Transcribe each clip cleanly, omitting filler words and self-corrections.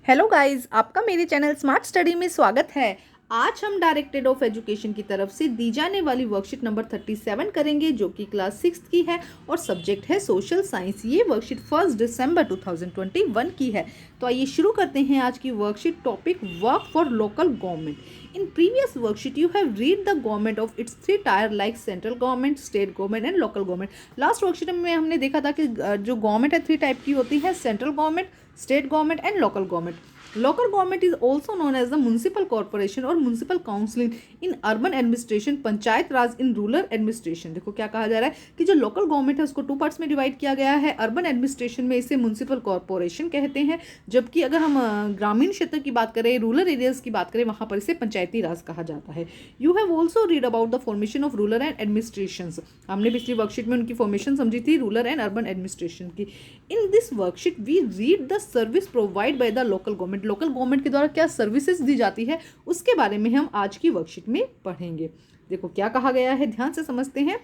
Hello guys, आपका मेरे channel smart study में स्वागत है। आज हम डायरेक्टेड ऑफ एजुकेशन की तरफ से दी जाने वाली वर्कशीट नंबर 37 करेंगे, जो कि क्लास 6 की है और सब्जेक्ट है सोशल साइंस। ये वर्कशीट 1 दिसंबर 2021 की है। तो आइए शुरू करते हैं आज की worksheet. Topic work for local government. In previous worksheet you have read the government of its three tier like central government, state government and local government. Last worksheet में हमने देखा था कि जो गवर्नमेंट है थ्री टाइप की होती है, central government, state government and local government. Local government is also known as the municipal corporation और municipal council in urban administration, panchayat raj in rural administration. देखो क्या कहा जा रहा है कि जो लोकल गवर्नमेंट है उसको टू पार्ट्स में डिवाइड किया गया है। अर्बन एडमिनिस्ट्रेशन में इसे म्यूनिसिपल कॉर्पोरेशन कहते हैं, जबकि अगर हम ग्रामीण क्षेत्र की बात करें, रूरल एरियाज की बात करें, वहां पर इसे पंचायती राज कहा जाता है। You have also read about the formation of rural and administration. हमने पिछली वर्कशीट में उनकी फॉर्मेशन समझी थी, रूरल एंड अर्बन एडमिनिस्ट्रेशन की। In this worksheet we read the service provide by the local government. Local government के द्वारा क्या सर्विसेज दी जाती है उसके बारे में हम आज की वर्कशीट में पढ़ेंगे। देखो क्या कहा गया है, ध्यान से समझते हैं।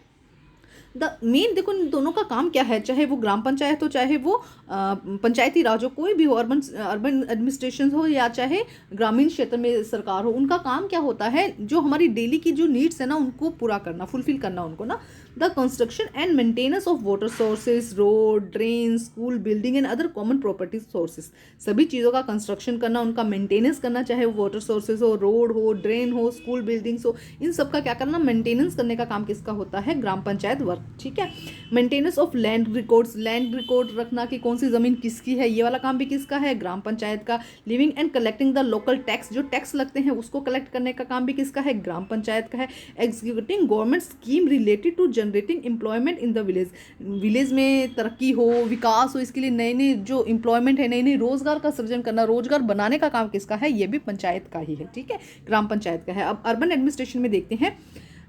द मेन, देखो इन दोनों का काम क्या है, चाहे वो ग्राम पंचायत हो, चाहे वो पंचायती राज हो, कोई भी हो, अर्बन अर्बन एडमिनिस्ट्रेशन हो या चाहे ग्रामीण क्षेत्र में सरकार हो, उनका काम क्या होता है, जो हमारी डेली की जो नीड्स है ना उनको पूरा करना, फुलफिल करना उनको ना। The construction and maintenance of water sources, road, drain, school, building and other common properties sources. सभी चीज़ों का कंस्ट्रक्शन करना, उनका मेंटेनेंस करना, चाहे वो वाटर सोर्सेज हो, रोड हो, ड्रेन हो, स्कूल बिल्डिंग्स हो, इन सब का क्या करना, मेंटेनेंस करने का काम किसका होता है, ग्राम पंचायत वर्क। ठीक है। Maintenance of land records, land record रखना कि कौन सी जमीन किसकी है, ये वाला काम भी किसका है, ग्राम पंचायत का। Living and collecting the local tax, जो टैक्स लगते हैं उसको कलेक्ट करने का काम भी किसका है, ग्राम पंचायत का है। Executing government scheme related to generating employment in the village. Village में तरक्की हो, विकास हो, इसके लिए नए नए जो एम्प्लॉयमेंट है, नए नए रोजगार का सृजन करना, रोजगार बनाने का काम किसका है, ये भी पंचायत का ही है। ठीक है, ग्राम पंचायत का है। अब अर्बन एडमिनिस्ट्रेशन में देखते हैं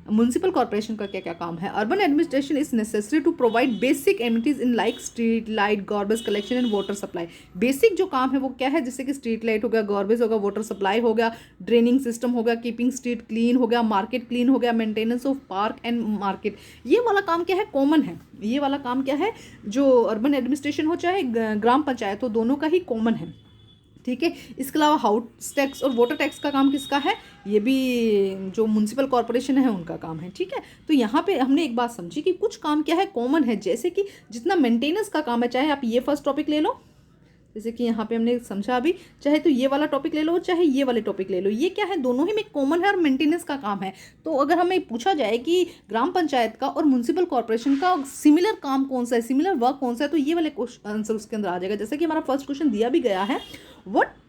म्युनिसिपल कॉर्पोरेशन का क्या क्या काम है। Urban administration is necessary to provide basic amenities in like street light, garbage collection and water supply. Basic जो काम है वो क्या है, जैसे कि स्ट्रीट लाइट हो गया, गार्बेज हो गया, वाटर सप्लाई हो गया, ड्रेनिंग सिस्टम हो गया, कीपिंग स्ट्रीट क्लीन हो गया, मार्केट क्लीन हो गया, maintenance of park and market. ये वाला काम क्या है, कॉमन है। ये वाला काम क्या है, जो अर्बन एडमिनिस्ट्रेशन हो चाहे ग्राम पंचायत हो, दोनों का ही कॉमन है। ठीक है। इसके अलावा हाउस टैक्स और वाटर टैक्स का काम किसका है, ये भी जो म्युनिसिपल कॉर्पोरेशन है उनका काम है। ठीक है। तो यहाँ पे हमने एक बात समझी कि कुछ काम क्या है, कॉमन है, जैसे कि जितना मेंटेनेंस का काम है, चाहे आप ये फर्स्ट टॉपिक ले लो, जैसे कि यहाँ पे हमने समझा अभी, चाहे तो ये वाला टॉपिक ले लो, चाहे ये वाले टॉपिक ले लो, ये क्या है, दोनों ही में कॉमन है और मेंटेनेंस का काम है। तो अगर हमें पूछा जाए कि ग्राम पंचायत का और म्युनिसिपल कॉर्पोरेशन का सिमिलर काम कौन सा है, सिमिलर वर्क कौन सा है, तो ये वाले आंसर उसके अंदर आ जाएगा। जैसे कि हमारा फर्स्ट क्वेश्चन दिया भी गया है, what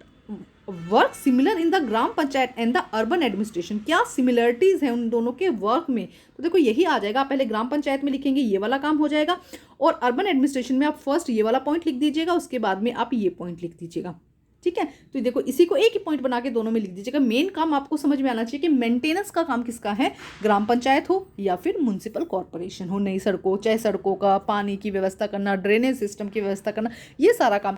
work similar in the gram panchayat and the urban administration. क्या सिमिलरिटीज है उन दोनों के वर्क में, तो देखो यही आ जाएगा। पहले ग्राम पंचायत में लिखेंगे, ये वाला काम हो जाएगा, और अर्बन एडमिनिस्ट्रेशन में आप फर्स्ट ये वाला पॉइंट लिख दीजिएगा, उसके बाद में आप ये पॉइंट लिख दीजिएगा। ठीक है। तो देखो इसी को एक ही पॉइंट बना के दोनों में लिख दीजिएगा। मेन काम आपको समझ में आना चाहिए कि मेंटेनेंस का काम किसका है, ग्राम पंचायत हो या फिर म्युनिसिपल कॉर्पोरेशन हो। नई सड़कों, चाहे सड़कों का, पानी की व्यवस्था करना, ड्रेनेज सिस्टम की व्यवस्था करना, ये सारा काम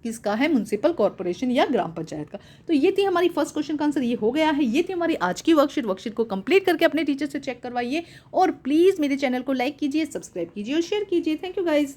किसका है, म्युनिसिपल कॉर्पोरेशन या ग्राम पंचायत का। तो ये थी हमारी फर्स्ट क्वेश्चन का आंसर, ये हो गया है। ये थी हमारी आज की वर्कशीट। वर्कशीट को कंप्लीट करके अपने टीचर से चेक करवाइए और प्लीज़ मेरे चैनल को लाइक कीजिए, सब्सक्राइब कीजिए और शेयर कीजिए। Thank you guys.